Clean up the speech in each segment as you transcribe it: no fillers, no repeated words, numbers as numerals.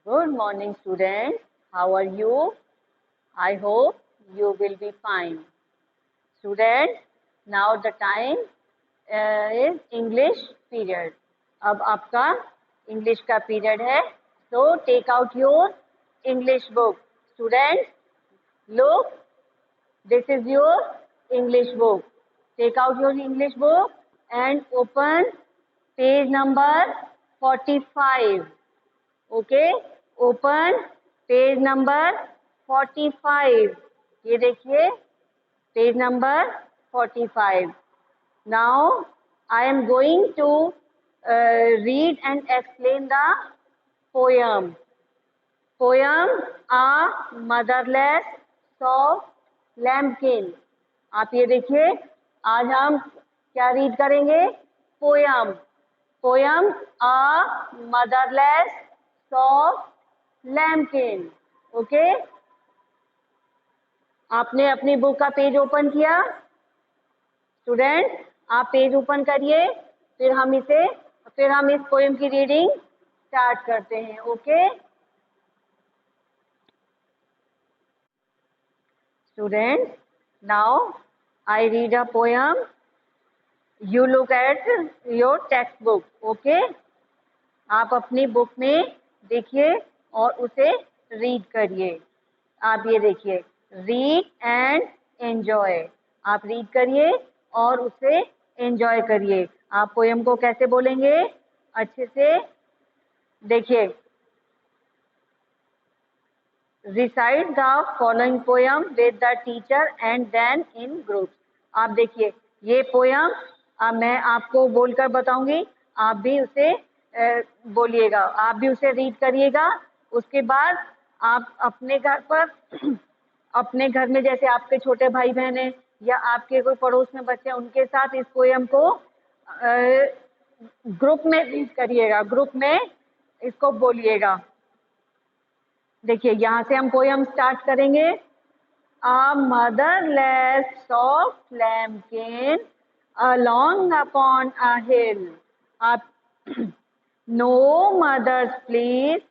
Good morning, students. How are you? I hope you will be fine. Students, now the time is English period. अब आपका English का period है. So take out your English book. Students, look. This is your English book. Take out your English book and open page number 45. Okay, open page number 45. ये देखिए page number 45. Now I am going to read and explain the poem. Poem A Motherless Soft Lambkin. आप ये देखिए, आज हम क्या read करेंगे? Poem. Poem A Motherless Soft Lambkin. Okay, आपने अपनी बुक का पेज ओपन किया? स्टूडेंट, आप पेज ओपन करिए, फिर हम इस पोएम की रीडिंग स्टार्ट करते हैं. Okay student, now I read a poem. You look at your text book. Okay, आप अपनी बुक में देखिए और उसे रीड करिए. आप ये देखिए, रीड एंड एंजॉय. आप रीड करिए और उसे एंजॉय करिए. आप पोएम को कैसे बोलेंगे? अच्छे से देखिए. Recite the following poem with the teacher and then in group. आप देखिए, ये पोएम मैं आपको बोलकर बताऊंगी, आप भी उसे बोलिएगा, आप भी उसे रीड करिएगा. उसके बाद आप अपने घर पर अपने घर में जैसे आपके छोटे भाई बहन हैं या आपके कोई पड़ोस में बच्चे हैं, उनके साथ इस पोएम को ग्रुप में रीड करिएगा, ग्रुप में इसको बोलिएगा. देखिए, यहाँ से हम पोएम स्टार्ट करेंगे. A motherless soft lambkin along upon a hill. No mother's please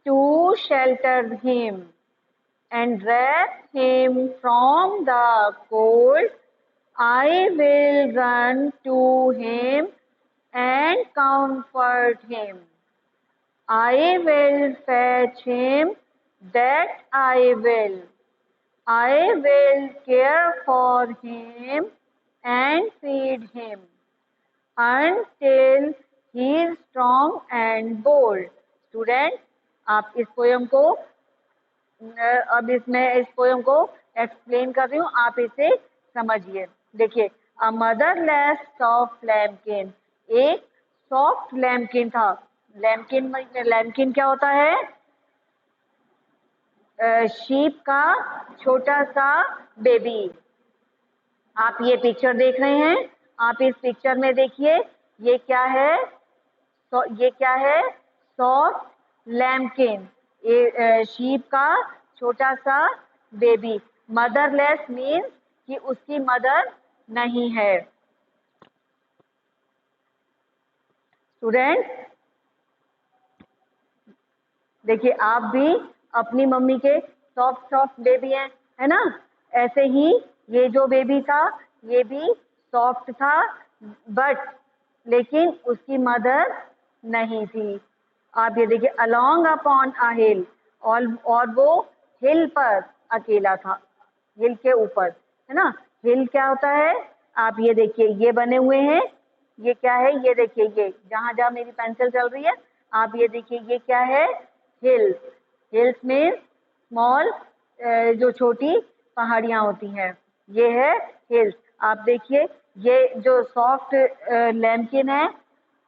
to shelter him and wrap him from the cold. I will run to him and comfort him. I will fetch him, that I will. I will care for him and feed him until he is strong and bold. Student, आप इस poem को इस poem को explain कर रही हूँ, आप इसे समझिए. देखिए, अ मदरलेस सॉफ्ट लैम्पकिन. एक सॉफ्ट लैम्पकिन था. लैम्पकिन क्या होता है? शीप का छोटा सा बेबी. आप ये पिक्चर देख रहे हैं, आप इस पिक्चर में देखिए, ये क्या है? सॉफ्ट लैम्पकिन. ये शीप का छोटा सा बेबी. मदरलेस मीन्स कि उसकी मदर नहीं है. स्टूडेंट, देखिए, आप भी अपनी मम्मी के सॉफ्ट बेबी हैं, है ना? ऐसे ही ये जो बेबी था, ये भी सॉफ्ट था, लेकिन उसकी मदर नहीं थी. आप ये देखिए, अलोंग अपॉन अ हिल. और वो हिल पर अकेला था, हिल के ऊपर, है ना? हिल क्या होता है? आप ये देखिए, ये बने हुए हैं, ये क्या है? ये देखिए, ये जहाँ जहाँ मेरी पेंसिल चल रही है, आप ये देखिए, ये क्या है? हिल्स. हिल्स में स्मॉल, जो छोटी पहाड़ियाँ होती हैं, ये है हिल्स. आप देखिए, ये जो सॉफ्ट लैम्पकिन है,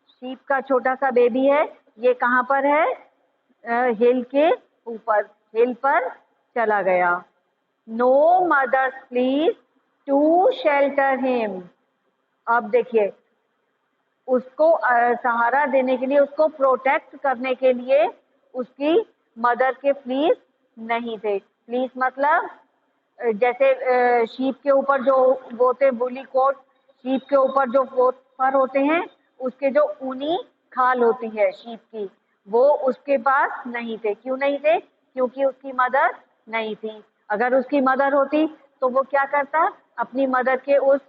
शीप का छोटा सा बेबी है, ये कहाँ पर है? हिल के ऊपर, हिल पर चला गया. No mothers please to shelter him. अब देखिए, उसको सहारा देने के लिए, उसको प्रोटेक्ट करने के लिए उसकी मदर के प्लीज नहीं थे. प्लीज मतलब जैसे शीप के ऊपर जो वो होते, बुली कोट, शीप के ऊपर जो वो फर होते हैं, उसके जो ऊनी खाल होती है शीप की, वो उसके पास नहीं थे। क्यों नहीं थे? क्योंकि उसकी मदर नहीं थी। अगर उसकी मदर होती तो वो क्या करता? अपनी मदर के उस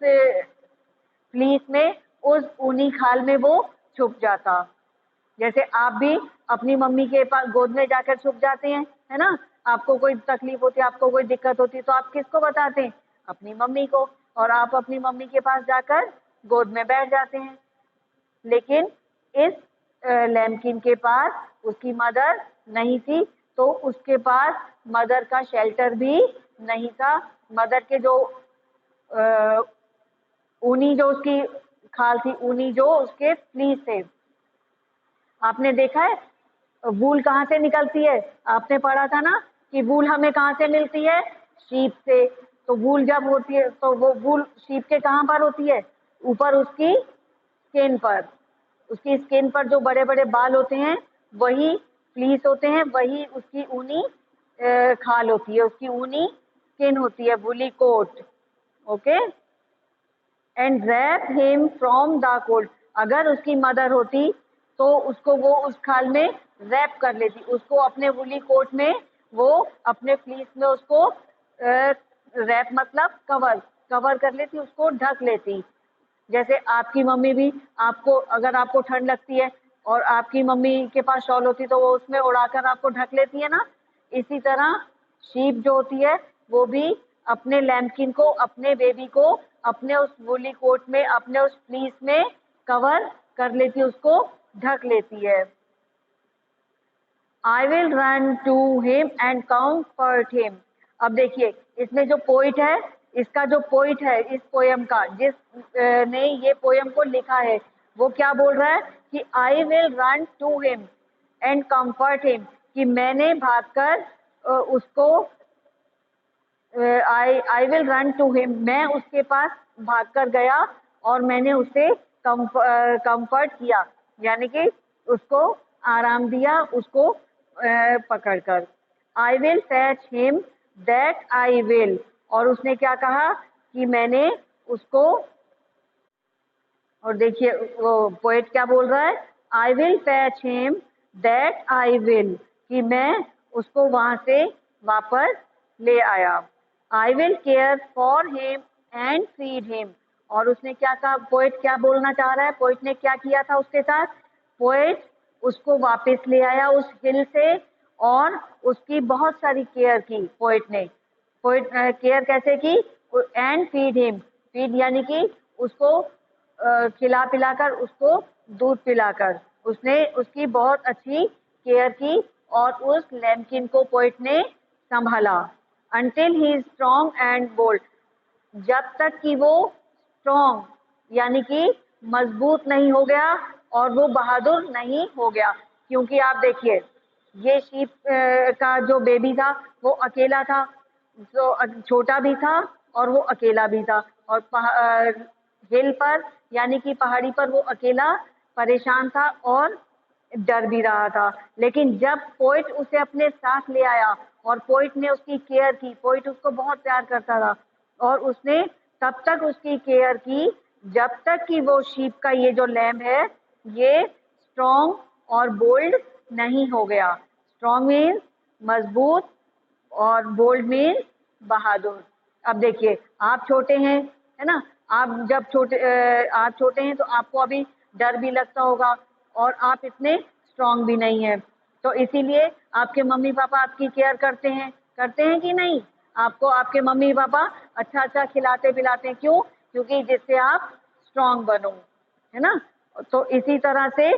फ्लीस में, उस ऊनी खाल में वो छुप जाता। जैसे आप भी अपनी मम्मी के पास गोद में जाकर छुप जाते हैं, है ना? आपको कोई तकलीफ होती है, आपको कोई दिक्कत होती है तो आप किसको बताते हैं? अपनी मम्मी को। और आप अपनी मम्मी के पास जाकर गोद में बैठ जाते हैं। लेकिन इस लैम्किन के पास उसकी मदर नहीं थी, तो उसके पास मदर का शेल्टर भी नहीं था। मदर के जो ऊनी जो उसकी खाल थी, ऊनी जो उसके फ्लीस थे। आपने देखा है वूल कहाँ से निकलती है? आपने पढ़ा था ना कि वूल हमें कहाँ से मिलती है? शीप से। तो वूल जब होती है तो वो वूल शीप के कहाँ पर होती है? ऊपर उसकी स्किन पर। उसकी स्किन पर जो बड़े बड़े बाल होते हैं वही फ्लीस होते हैं, वही उसकी ऊनी खाल होती है, उसकी ऊनी स्किन होती है, woolly coat. Okay. And wrap him from the cold. अगर उसकी मदर होती तो उसको वो उस खाल में रैप कर लेती, उसको अपने वुली कोट में, वो अपने फ्लीस में उसको रैप मतलब कवर कवर कर लेती, उसको ढक लेती। जैसे आपकी मम्मी भी आपको, अगर आपको ठंड लगती है और आपकी मम्मी के पास शॉल होती तो वो उसमें उड़ाकर आपको ढक लेती है ना। इसी तरह शीप जो होती है वो भी अपने लैम्किन को, अपने बेबी को अपने उस वुली कोट में, अपने उस फ्लीस में कवर कर लेती है, उसको ढक लेती है। I will run to him and comfort him. अब देखिए इसमें जो पोइट है, इसका जो पोइट है इस पोयम का, जिस ने ये पोयम को लिखा है, वो क्या बोल रहा है कि I will run to him and comfort him, कि मैंने भागकर उसको, I will run to him, मैं उसके पास भागकर गया और मैंने उसे कंफर्ट किया, यानी कि उसको आराम दिया, उसको पकड़कर। I will fetch him that I will, और उसने क्या कहा कि मैंने उसको, और देखिए वो पोएट क्या बोल रहा है, I will fetch him that I will, कि मैं उसको वहां से वापस ले आया। I will care for him and feed him, और उसने क्या कहा, पोएट क्या बोलना चाह रहा है, पोएट ने क्या किया था उसके साथ? पोएट उसको वापस ले आया उस हिल से, और उसकी बहुत सारी केयर की पोएट ने। पोएट केयर कैसे की? एंड फीड हिम, फीड यानी कि उसको खिला पिलाकर, उसको दूध पिलाकर उसने उसकी बहुत अच्छी केयर की, और उस लैम्किन को पोएट ने संभाला। Until he is strong and bold, जब तक कि वो स्ट्रॉन्ग यानी कि मजबूत नहीं हो गया और वो बहादुर नहीं हो गया। क्योंकि आप देखिए ये शीप का जो बेबी था वो अकेला था, जो छोटा भी था और वो अकेला भी था, और हिल पर यानी कि पहाड़ी पर वो अकेला परेशान था और डर भी रहा था। लेकिन जब पोइट उसे अपने साथ ले आया और पोइट ने उसकी केयर की, पोइट उसको बहुत प्यार करता था और उसने तब तक उसकी केयर की जब तक कि वो शीप का ये जो लैम्ब है ये स्ट्रॉन्ग और बोल्ड नहीं हो गया। स्ट्रॉन्ग मीन्स मजबूत और बोल्ड मीन्स बहादुर। अब देखिए आप छोटे हैं, है ना? आप जब आप छोटे हैं तो आपको अभी डर भी लगता होगा और आप इतने स्ट्रॉन्ग भी नहीं हैं, तो इसीलिए आपके मम्मी पापा आपकी केयर करते हैं कि नहीं? आपको आपके मम्मी पापा अच्छा अच्छा खिलाते पिलाते हैं, क्यों? क्योंकि जिससे आप स्ट्रॉन्ग बनो, है ना? तो इसी तरह से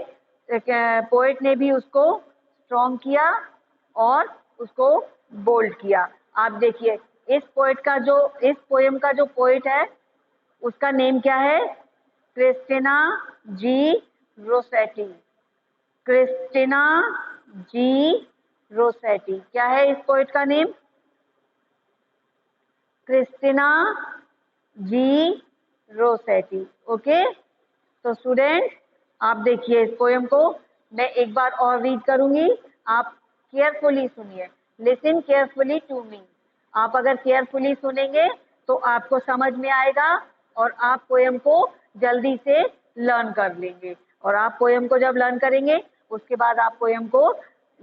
पोएट ने भी उसको स्ट्रॉन्ग किया और उसको बोल्ड किया। आप देखिए इस पोएम का जो पोएट है उसका नेम क्या है? क्रिस्टिना जी रोसेटी। क्रिस्टिना जी रोसेटी, क्या है इस पोएट का नेम? क्रिस्टिना जी रोसेटी। ओके, तो स्टूडेंट आप देखिए इस पोएम को मैं एक बार और रीड करूंगी, आप केयरफुली सुनिए। Listen carefully to me. आप अगर केयरफुली सुनेंगे तो आपको समझ में आएगा और आप पोएम को जल्दी से लर्न कर लेंगे, और आप पोएम को जब लर्न करेंगे उसके बाद आप पोयम को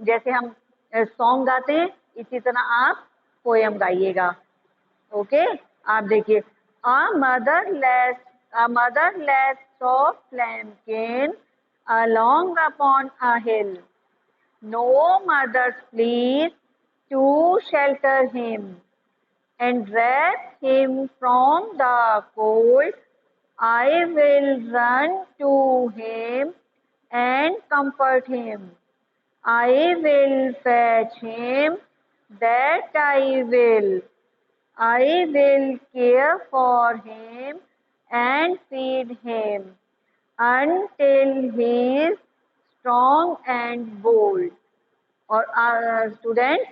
जैसे हम सॉन्ग गाते हैं इसी तरह आप पोयम गाइएगा। ओके, आप देखिए, a motherless soft lambkin along upon a hill, no mother's please to shelter him and wrap him from the cold. I will run to him and comfort him. I will fetch him, that I will. I will care for him and feed him until he is strong and bold. और student,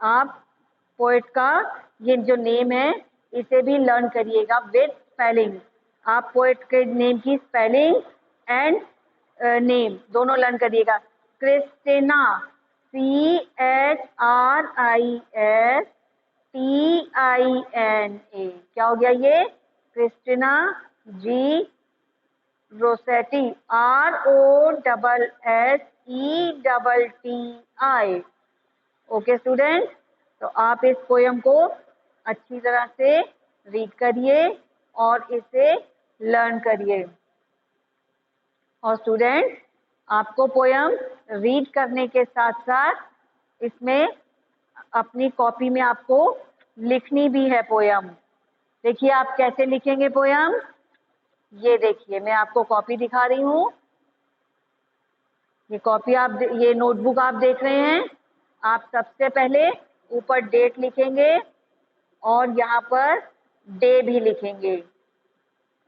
आप poet का ये जो name है इसे भी learn करिएगा with spelling. आप पोएट के नेम की स्पेलिंग एंड नेम दोनों लर्न करिएगा। क्रिस्टिना, CHRISTINA, क्या हो गया ये? क्रिस्टिना। जी रोसेटी, ROSSETTI। ओके स्टूडेंट, तो आप इस पोयम को अच्छी तरह से रीड करिए और इसे लर्न करिए। और स्टूडेंट, आपको पोयम रीड करने के साथ साथ इसमें अपनी कॉपी में आपको लिखनी भी है पोयम। देखिए आप कैसे लिखेंगे पोयम। ये देखिए, मैं आपको कॉपी दिखा रही हूँ। ये कॉपी आप, ये नोटबुक आप देख रहे हैं। आप सबसे पहले ऊपर डेट लिखेंगे और यहाँ पर डे भी लिखेंगे,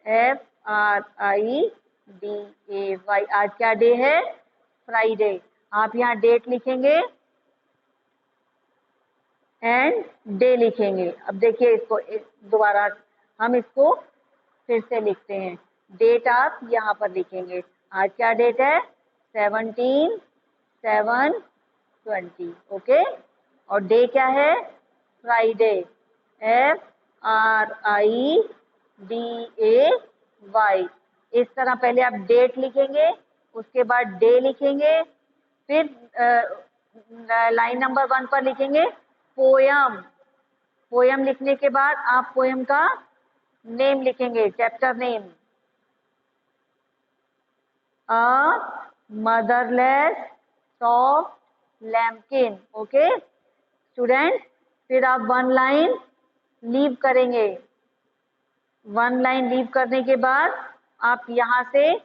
FRIDAY। आज क्या डे है? फ्राइडे। आप यहाँ डेट लिखेंगे एंड डे लिखेंगे। अब देखिए इसको दोबारा हम इसको फिर से लिखते हैं। डेट आप यहाँ पर लिखेंगे। आज क्या डेट है? 17/7/20। ओके, और डे क्या है? Friday, FRIDAY। इस तरह पहले आप डेट लिखेंगे, उसके बाद डे लिखेंगे, फिर लाइन नंबर 1 पर लिखेंगे पोयम। पोयम लिखने के बाद आप पोयम का नेम लिखेंगे, चैप्टर नेम, अ मदरलेस सॉफ्ट लैम्पकिन। ओके स्टूडेंट, फिर आप 1 लाइन लीव करेंगे। 1 लाइन लीव करने के बाद आप यहाँ से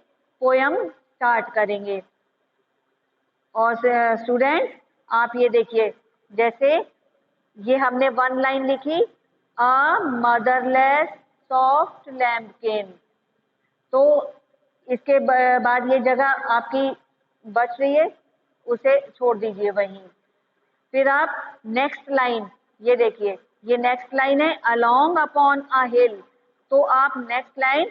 पोयम स्टार्ट करेंगे। और स्टूडेंट आप ये देखिए, जैसे ये हमने 1 लाइन लिखी, अ मदरलेस सॉफ्ट लैम्पकिन, तो इसके बाद ये जगह आपकी बच रही है, उसे छोड़ दीजिए वहीं। फिर आप नेक्स्ट लाइन, ये देखिए ये नेक्स्ट लाइन है, अलोंग अपॉन अ हिल, तो आप नेक्स्ट लाइन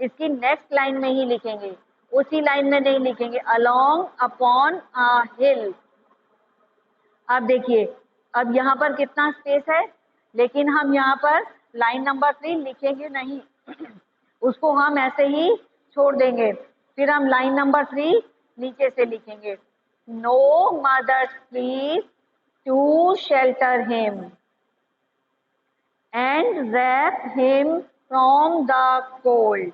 इसकी नेक्स्ट लाइन में ही लिखेंगे, उसी लाइन में नहीं लिखेंगे, अलोंग अपॉन अ हिल। अब देखिए, अब यहाँ पर कितना स्पेस है, लेकिन हम यहाँ पर लाइन नंबर 3 लिखेंगे नहीं, उसको हम ऐसे ही छोड़ देंगे। फिर हम लाइन नंबर 3 नीचे से लिखेंगे, no mothers please to shelter him and wrap him from the cold.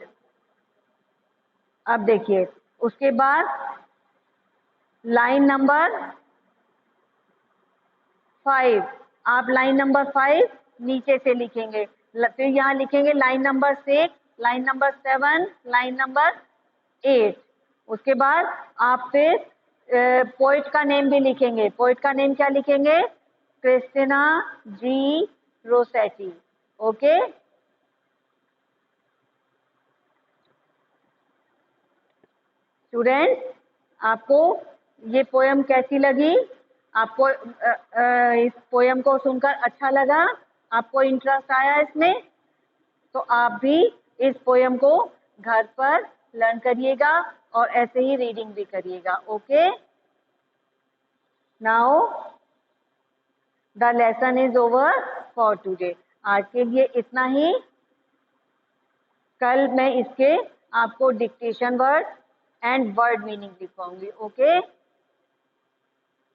अब देखिए उसके बाद लाइन नंबर 5, आप लाइन नंबर 5 नीचे से लिखेंगे। फिर यहाँ लिखेंगे line number 6, line number 7, line number 8। उसके बाद आप फिर पोइट का नेम भी लिखेंगे। पोइट का नेम क्या लिखेंगे? क्रिस्टिना जी रोसेटी। ओके स्टूडेंट, आपको ये पोयम कैसी लगी? आपको इस पोयम को सुनकर अच्छा लगा? आपको इंटरेस्ट आया इसमें? तो आप भी इस पोयम को घर पर लर्न करिएगा और ऐसे ही रीडिंग भी करिएगा। Okay, now the lesson is over for today. आज के लिए इतना ही। कल मैं इसके आपको dictation word and word meaning लिखवाऊंगी। ओके।